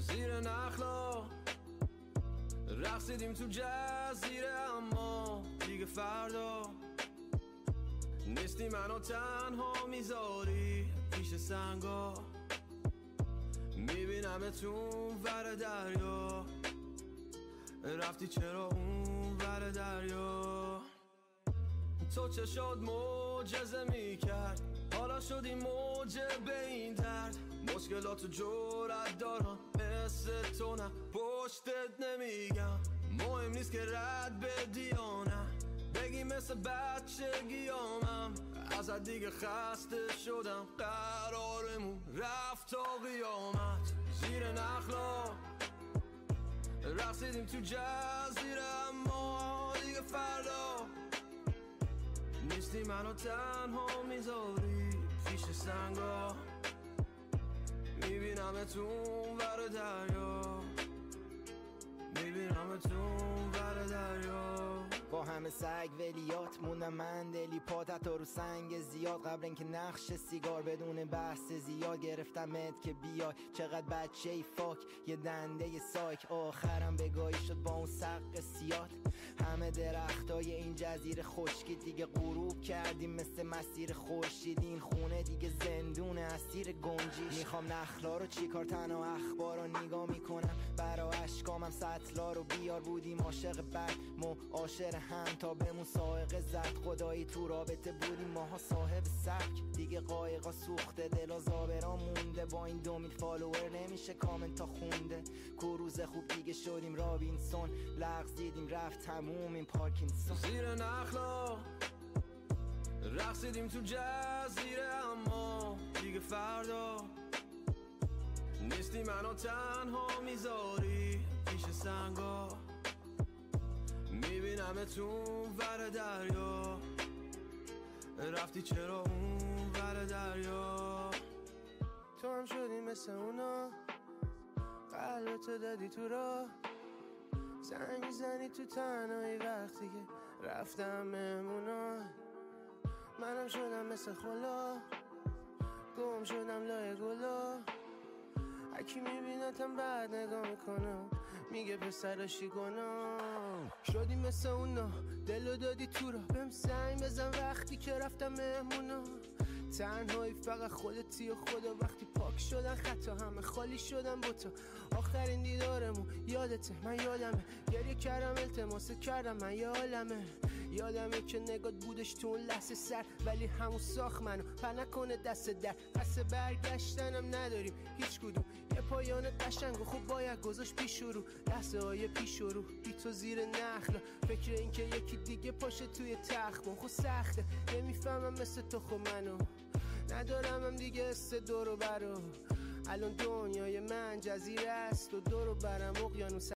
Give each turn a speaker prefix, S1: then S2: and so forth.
S1: زیر نخلا رقصیدیم تو جزیره، اما دیگه فردا نیستی منو تنها میذاری پیش سنگا. میبینمتون ور دریا، رفتی چرا اون ور دریا؟ تو چه شد معجزه میکرد، حالا شدی موجب این درد. مشکلاتو جرأت دارم مثل تو، نه پشتت نمیگم. مهم نیست که رد بدی یا نه، بگی مثل بچگیامم. ازت دیگه خسته شدم، قرارمون رفت تا قیامت. زیر نخلا رقصیدیم تو جزیره، اما دیگه فردا نیستی منو تنها میذاری پیش سنگا. میبینمتون ور دریا، میبینمتون ور دریا.
S2: با همه سگ ولیات موندم من دلی پاتت رو سنگ زیاد. قبل اینکه نقش سیگار بدون بحث زیاد گرفتمت که بیای. چقدر بچه ای فاک، یه دنده ی سایک. آخرم بگاهی شد با اون سق سیاد. همه درختای این جزیره خشکی دیگه غروب کردیم مثل مسیر خورشید. این خونه دیگه زندونه اسیر گنجیش. میخوام نخلا رو چیکار، تنها اخبار رو نگاه میکنم. برا اشکامم سطلا رو بیار، بودیم عاشق بد معاشر هم تا بمون سائق زد. خدایی تو رابطه بودیم ماها صاحب سبک. دیگه قایقا سوخته، دلا زابرا مونده. با این 2 میل فالوور نمیشه کامنت تا خونده. کروز خوب دیگه شدیم رابینسون، لغزیدیم رفت تموم این پارکینسون.
S1: زیر نخلا رقصیدیم تو جزیره، اما دیگه فردا نیستی منو تنها میذاری پیش سنگا. میبینمتون ور دریا، رفتی چرا اون ور دریا؟ تو هم شدی مثل اونا، قلبتو دادی تو راه. زنگ میزنی تو تنهایی وقتی که رفتم مهمونا. منم شدم مثل خلا، گم شدم لای گلا. هکی میبینتم بعد نگاه میکنم، میگه پسراشی گناه. شدی مثل اونا، دلو دادی تو را. بهم زنگ بزن وقتی که رفتم مهمونا. تنهایی فقط خودتی و خدا. وقتی پاک شدن خطا، همه خالی شدن با تو. آخرین دیدارمون یادته، من یادمه. گریه کردم التماس کردم، من یه عالمه. یادمه که نگات بودش تو اون لحظه سر، ولی همون ساخت منو پر نکنه دست در. قصد برگشتنم نداریم هیچ کدوم، یه پایان قشنگ و خوب باید گذاشت پیش رو. لحظه های پیش رو بی تو زیر نخلا، فکر این که یکی دیگه پاشه توی تخت. خود سخته نمیفهمم مثل تو، خب منو ندارم هم دیگه است دورو برو. الان دنیای من جزیره است و دورو برم اقیانوس.